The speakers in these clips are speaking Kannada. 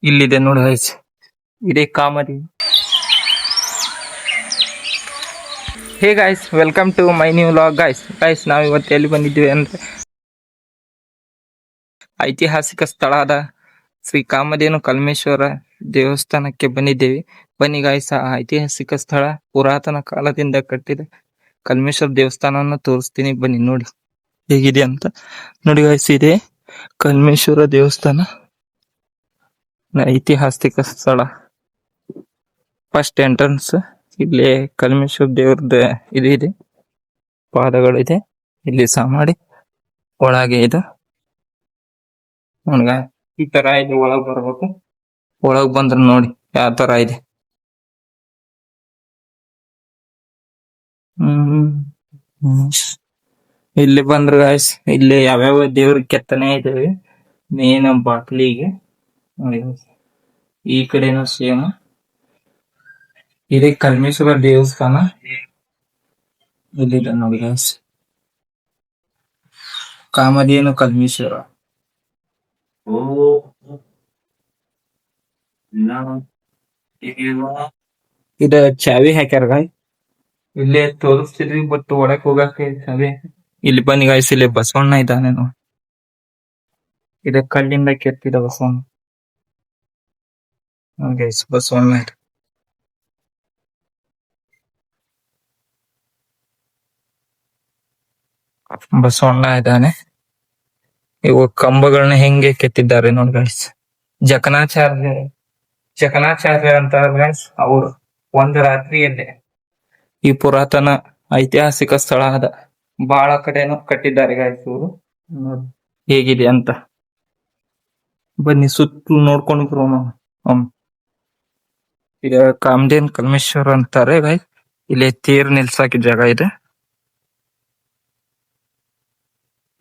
ಇಲ್ಲಿದೆ ನೋಡಿ ಗೈಸ್, ಇದೇ ಕಾಮದಿ. Hey guys, welcome to my new vlog guys. ನಾವು ಇವತ್ತು ಎಲ್ಲಿ ಬಂದಿದ್ದೀವಿ ಅಂದ್ರೆ ಐತಿಹಾಸಿಕ ಸ್ಥಳದ ಶ್ರೀ ಕಾಮಧೇನು ಕಲ್ಮೇಶ್ವರ ದೇವಸ್ಥಾನಕ್ಕೆ ಬಂದಿದ್ದೇವೆ. ಬನ್ನಿ ಗಾಯ್ಸ್, ಆ ಐತಿಹಾಸಿಕ ಸ್ಥಳ ಪುರಾತನ ಕಾಲದಿಂದ ಕಟ್ಟಿದ ಕಲ್ಮೇಶ್ವರ ದೇವಸ್ಥಾನವನ್ನು ತೋರಿಸ್ತೀನಿ. ಬನ್ನಿ ನೋಡಿ ಹೇಗಿದೆ ಅಂತ. ನೋಡಿ ಗಾಯ್ಸ್, ಇದೆ ಕಲ್ಮೇಶ್ವರ ದೇವಸ್ಥಾನ, ಐತಿಹಾಸಿಕ ಸ್ಥಳ. ಫಸ್ಟ್ ಎಂಟ್ರನ್ಸ್ ಇಲ್ಲಿ ಕಲ್ಮೇಶ್ವರ ದೇವ್ರದ್ದು ಇದು ಇದೆ, ಪಾದಗಳಿದೆ. ಇಲ್ಲಿ ಮಾಡಿ ಒಳಗೆ ಇದು ನೋಡ್ಗ ಈ ತರ ಇದೆ. ಒಳಗ್ ಬರ್ಬೇಕು. ಒಳಗ್ ಬಂದ್ರೆ ನೋಡಿ ಯಾವ ತರ ಇದೆ. ಇಲ್ಲಿ ಬಂದ್ರೆ ಗಾಯ್ಸ್, ಇಲ್ಲಿ ಯಾವ್ಯಾವ ದೇವ್ರ ಕೆತ್ತನೆ ಇದಾವೆ. ಮೇನ್ ಬಾಕ್ಲಿಗೆ ನೋಡಿ, ಈ ಕಡೆನೂ ಸೇಮ್ ಇದೆ ಕಲ್ಮೇಶ್ವರ ದೇವಸ್ಥಾನ. ಇಲ್ಲಿದೆ ನೋಡಿ ಗಾಯ್ಸ್, ಕಾಮಧೇನು ಕಲ್ಮೇಶ್ವರ. ಇದ ಚಾವಿ ಹಾಕ್ಯಾರ ಗಾಯ್. ಇಲ್ಲೇ ತೋರಿಸ್ತಿದ್ವಿ ಬಟ್ ಒಳಕ್ ಹೋಗಕ್ಕೆ ಚಾವಿ. ಇಲ್ಲಿ ಬನ್ನಿ ಗಾಯ್ಸ್, ಇಲ್ಲಿ ಬಸವಣ್ಣ ಇದ್ದಾನೆ ನೋಡಿ. ಇದ ಕಲ್ಲಿಂದ ಕೆತ್ತಿದ ಬಸವಣ್ಣ ಗೈಸ್. ಬಸವಣ್ಣ ಇದೆ. ಬಸವಣ್ಣ ಇದ್ದಾನೆ. ಇವು ಕಂಬಗಳನ್ನ ಹೆಂಗೆ ಕೆತ್ತಿದ್ದಾರೆ ನೋಡಿ ಗೈಸ್. ಜಕಣಾಚಾರ್ಯ ಅಂತ ಗೈಸ್. ಅವರು ಒಂದು ರಾತ್ರಿಯಲ್ಲೇ ಈ ಪುರಾತನ ಐತಿಹಾಸಿಕ ಸ್ಥಳ ಆದ ಬಹಳ ಕಡೆನೂ ಕಟ್ಟಿದ್ದಾರೆ ಗೈಸ್ ಇವರು. ಹೇಗಿದೆ ಅಂತ ಬನ್ನಿ ಸುತ್ತಲೂ ನೋಡ್ಕೊಂಡು ಬರೋಣ. ಈಗ ಕಾಮಧೇನು ಕಲ್ಮೇಶ್ವರ ಅಂತಾರೆ ಗೈಸ್. ಇಲ್ಲಿ ತೇರ್ ನಿಲ್ಸಾಕಿ ಜಾಗ ಇದೆ.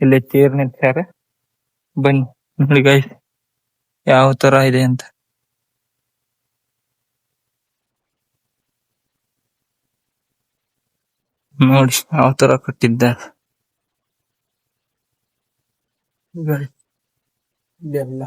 ಇಲ್ಲಿ ತೇರ್ ನಿಲ್ಸ್ಯಾರ. ಬನ್ನಿ ನೋಡಿ ಗೈಸ್ ಯಾವ ತರ ಇದೆ ಅಂತ. ನೋಡಿ ಯಾವ ತರ ಕಟ್ಟಿದ್ದಾರೆ ಇದೆಲ್ಲ.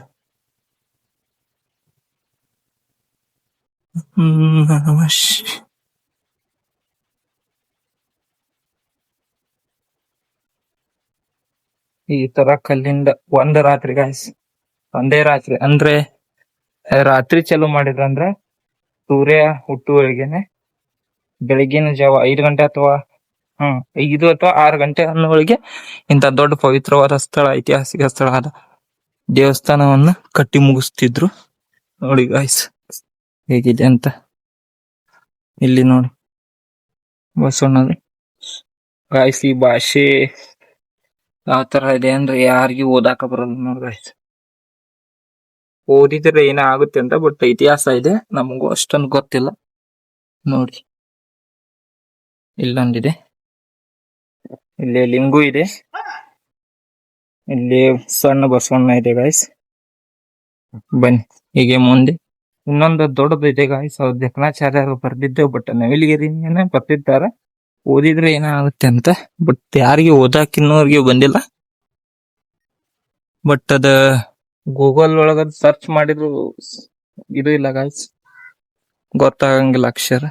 ಈ ತರ ಕಲ್ಲಿಂದ ಒಂದು ರಾತ್ರಿ ಗಾಯ್ಸ್, ಒಂದೇ ರಾತ್ರಿ ಅಂದ್ರೆ ರಾತ್ರಿ ಚಲೋ ಮಾಡಿದ್ರಂದ್ರೆ ಸೂರ್ಯ ಹುಟ್ಟುವರೆಗೆನೆ ಬೆಳಗಿನ ಜಾವ 5 ಗಂಟೆ ಅಥವಾ 5 ಅಥವಾ 6 ಗಂಟೆ ಅನ್ನೋವರೆಗೆ ಇಂತ ದೊಡ್ಡ ಪವಿತ್ರವಾದ ಸ್ಥಳ, ಐತಿಹಾಸಿಕ ಸ್ಥಳ ಆದ ದೇವಸ್ಥಾನವನ್ನ ಕಟ್ಟಿ ಮುಗಿಸ್ತಿದ್ರು. ನೋಡಿ ಗಾಯ್ಸ್ ಹೇಗಿದೆ ಅಂತ. ಇಲ್ಲಿ ನೋಡಿ ಬಸವಣ್ಣ ಗಾಯ್ಸ್. ಈ ಭಾಷೆ ಯಾವ ತರ ಇದೆ ಅಂದ್ರೆ ಯಾರಿಗೂ ಓದಾಕ ಬರಲ್ಲ ನೋಡಿ ಗಾಯ್ಸ್. ಓದಿದ್ರೆ ಏನ ಆಗುತ್ತೆ ಅಂತ, ಬಟ್ ಇತಿಹಾಸ ಇದೆ, ನಮಗೂ ಅಷ್ಟೊಂದು ಗೊತ್ತಿಲ್ಲ. ನೋಡಿ ಇಲ್ಲೊಂದಿದೆ, ಇಲ್ಲಿ ಲಿಂಗು ಇದೆ, ಇಲ್ಲಿ ಸಣ್ಣ ಬಸವಣ್ಣ ಇದೆ ಗಾಯ್ಸ್. ಬನ್ನಿ ಹೀಗೆ ಮುಂದೆ ಇನ್ನೊಂದು ದೊಡ್ಡದು ಇದೆ ಗಾಯ್ಸ್. ಅವ್ರು ಜಕಣಾಚಾರ್ಯರು ಬರ್ದಿದ್ದೆ, ಬಟ್ ನವಿಲಗಿರಿನೇ ಬರ್ದಿದ್ದಾರೆ. ಓದಿದ್ರೆ ಏನಾಗುತ್ತೆ ಅಂತ, ಬಟ್ ಯಾರಿಗೆ ಓದಾಕಿನ್ನೋರ್ಗೆ ಬಂದಿಲ್ಲ. ಬಟ್ ಅದ ಗೂಗಲ್ ಒಳಗ ಸರ್ಚ್ ಮಾಡಿದ್ರು ಇದು ಇಲ್ಲ ಗಾಯ್ಸ್, ಗೊತ್ತಾಗಂಗಿಲ್ಲ ಅಕ್ಷರ.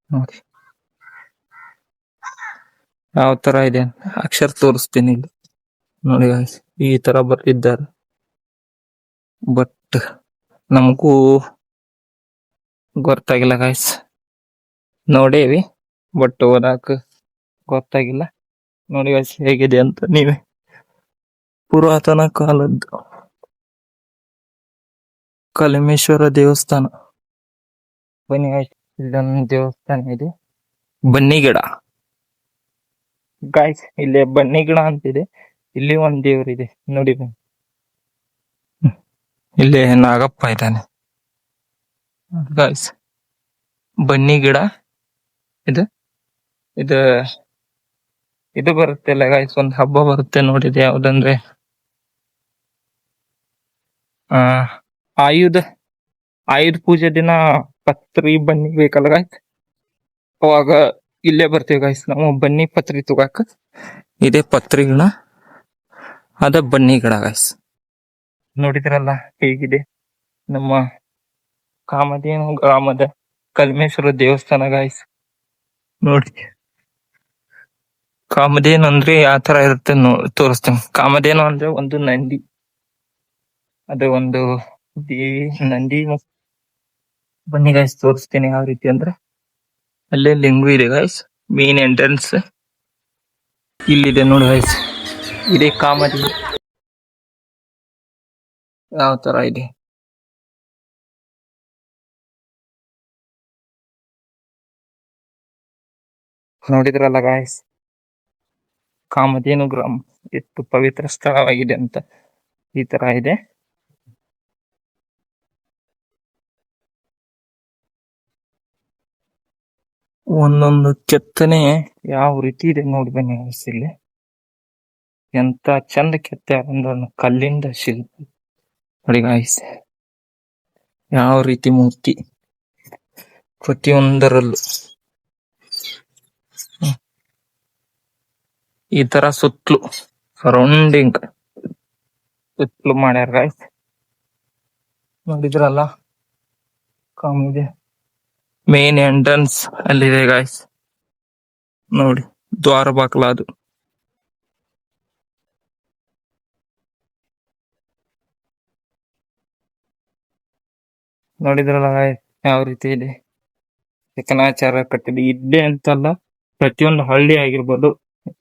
ನೋಡಿ ಯಾವ ತರ ಇದೆ ಅಕ್ಷರ ತೋರಿಸ್ತೀನಿ ಇಲ್ಲಿ ನೋಡಿ ಗಾಯ್ಸ್. ಈ ತರ ಬರ್ತಿದ್ದಾರೆ, ಬಟ್ ನಮಗೂ ಗೊತ್ತಾಗಿಲ್ಲ ಗಾಯ್ಸ್. ನೋಡೇವಿ ಬಟ್ ಓದಾಕ ಗೊತ್ತಾಗಿಲ್ಲ. ನೋಡಿ ಗಾಯ್ಸ್ ಹೇಗಿದೆ ಅಂತ ನೀವೇ. ಪುರಾತನ ಕಾಲದ್ದು ಕಲ್ಮೇಶ್ವರ ದೇವಸ್ಥಾನ. ಬನ್ನಿ ಗಾಯ್ಸ್, ಇಲ್ಲೊಂದು ದೇವಸ್ಥಾನ ಇದೆ, ಬನ್ನಿ ಗಿಡ ಗಾಯ್ಸ್. ಇಲ್ಲಿ ಬನ್ನಿ ಗಿಡ ಅಂತಿದೆ. ಇಲ್ಲಿ ಒಂದ್ ದೇವ್ರಿದೆ ನೋಡಿ. ಇಲ್ಲಿ ನಾಗಪ್ಪ ಇದ್ದಾನೆ ಗಾಯ್ಸ್. ಬನ್ನಿ ಗಿಡ ಇದು ಇದು ಇದು ಬರುತ್ತೆ ಅಲ್ಲ ಗಾಯ್ಸ್, ಒಂದ್ ಹಬ್ಬ ಬರುತ್ತೆ ನೋಡಿದೆ, ಯಾವ್ದಂದ್ರೆ ಆಯುಧ ಪೂಜೆ ದಿನ ಪತ್ರಿ ಬನ್ನಿ ಬೇಕಲ್ಲ ಗಾಯ್ಸ್. ಅವಾಗ ಇಲ್ಲೇ ಬರ್ತೀವಿ ಗಾಯ್ಸ್ ನಾವು ಬನ್ನಿ ಪತ್ರಿ ತಗೋಕ. ಇದೇ ಪತ್ರಿ ಗಿಡ, ಅದ ಬನ್ನಿ ಗಿಡ ಗಾಯ್ಸ್. ನೋಡಿದ್ರಲ್ಲ ಹೇಗಿದೆ ನಮ್ಮ ಕಾಮಧೇನು ಗ್ರಾಮದ ಕಲ್ಮೇಶ್ವರ ದೇವಸ್ಥಾನ ಗಾಯ್ಸ್. ನೋಡಿ ಕಾಮಧೇನು ಅಂದ್ರೆ ಯಾವ ತರ ಇರುತ್ತೆ ತೋರಿಸ್ತೇನೆ. ಕಾಮಧೇನು ಅಂದ್ರೆ ಒಂದು ನಂದಿ, ಅದು ಒಂದು ದೇವಿ ನಂದಿ. ಬನ್ನಿ ಗಾಯ್ಸ್ ತೋರಿಸ್ತೀನಿ ಯಾವ ರೀತಿ ಅಂದ್ರೆ. ಅಲ್ಲೇ ಲಿಂಗು ಇದೆ ಗಾಯ್ಸ್, ಮೇನ್ ಎಂಟ್ರೆನ್ಸ್ ಇಲ್ಲಿದೆ ನೋಡಿ ಗಾಯ್ಸ್. ಇದೇ ಕಾಮಧೇನು ಯಾವ ತರ ಇದೆ. ನೋಡಿದ್ರಲ್ಲ ಗಾಯ್ಸ್, ಕಾಮಧೇನು ಗ್ರಾಮ ಎಷ್ಟು ಪವಿತ್ರ ಸ್ಥಳವಾಗಿದೆ ಅಂತ. ಈ ತರ ಇದೆ. ಒಂದೊಂದು ಕೆತ್ತನೆ ಯಾವ ರೀತಿ ಇದೆ ನೋಡಿ ಬನ್ನಿ guys ಇಲ್ಲಿ. ಎಂತ ಚಂದ ಕೆತ್ತೆ ಒಂದೊಂದು ಕಲ್ಲಿಂದ ಶಿಲ್ಪಿ ನೋಡಿ ಗಾಯ್ಸ್, ಯಾವ ರೀತಿ ಮೂರ್ತಿ ಪ್ರತಿಯೊಂದರಲ್ಲೂ ಈ ತರ ಸುತ್ತಲೂ ಸರೌಂಡಿಂಗ್ ಸುತ್ತಲೂ ಮಾಡ್ಯಾರ ಗಾಯ್ಸ್. ನೋಡಿದ್ರಲ್ಲ ಕಾಮಿದೆ. ಮೇನ್ ಎಂಟ್ರನ್ಸ್ ಅಲ್ಲಿದೆ ಗಾಯ್ಸ್, ನೋಡಿ ದ್ವಾರ ಬಾಕ್ಲ ಅದು. ನೋಡಿದ್ರಲ್ಲ guys ಯಾವ ರೀತಿ ಇದೆ. ಶಕನಾಚಾರ ಕಟ್ಟಿದ ಇದ್ದೇ ಅಂತಲ್ಲ, ಪ್ರತಿಯೊಂದು ಹಳ್ಳಿ ಆಗಿರ್ಬೋದು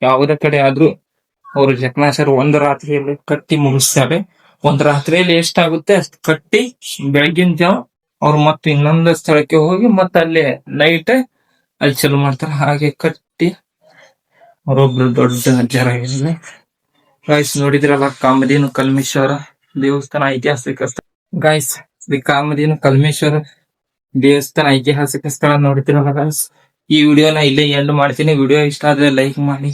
ಯಾವುದೇ ಕಡೆ ಆದ್ರೂ ಅವರು ಜಕಣಾಚಾರ ಒಂದು ರಾತ್ರಿಯಲ್ಲಿ ಕಟ್ಟಿ ಮುಗಿಸ್ತಾರೆ. ಒಂದು ರಾತ್ರಿಯಲ್ಲಿ ಎಷ್ಟಾಗುತ್ತೆ ಅಷ್ಟು ಕಟ್ಟಿ ಬೆಳಗಿನ ಜಾವ ಅವ್ರು ಮತ್ತೆ ಇನ್ನೊಂದು ಸ್ಥಳಕ್ಕೆ ಹೋಗಿ ಮತ್ತೆ ಅಲ್ಲಿ ನೈಟ್ ಅಲ್ಲಿ ಚಲೋ ಮಾಡ್ತಾರೆ. ಹಾಗೆ ಕಟ್ಟಿ ಅವರೊಬ್ರು ದೊಡ್ಡ ಅಜ್ಜರ ಗಾಯ್ಸ್. ನೋಡಿದ್ರಲ್ಲ ಕಾಮಧೇನು ಕಲ್ಮೇಶ್ವರ ದೇವಸ್ಥಾನ ಐತಿಹಾಸಿಕ ಸ್ಥಳ ಗಾಯ್ಸ್. ಶ್ರೀ ಕಾಮಧೇನು ಕಲ್ಮೇಶ್ವರ ದೇವಸ್ಥಾನ ಐತಿಹಾಸಿಕ ಸ್ಥಳ ನೋಡ್ತಿರಲ್ಲ ಗಾಯ್ಸ್. ಈ ವಿಡಿಯೋನ ಇಲ್ಲೇ ಎಂಡ್ ಮಾಡ್ತೀನಿ. ವಿಡಿಯೋ ಇಷ್ಟ ಆದ್ರೆ ಲೈಕ್ ಮಾಡಿ,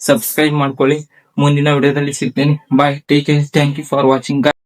ಸಬ್ಸ್ಕ್ರೈಬ್ ಮಾಡ್ಕೊಳ್ಳಿ. ಮುಂದಿನ ವಿಡಿಯೋದಲ್ಲಿ ಸಿಗ್ತೇನೆ. Bye, take care, thank you for watching.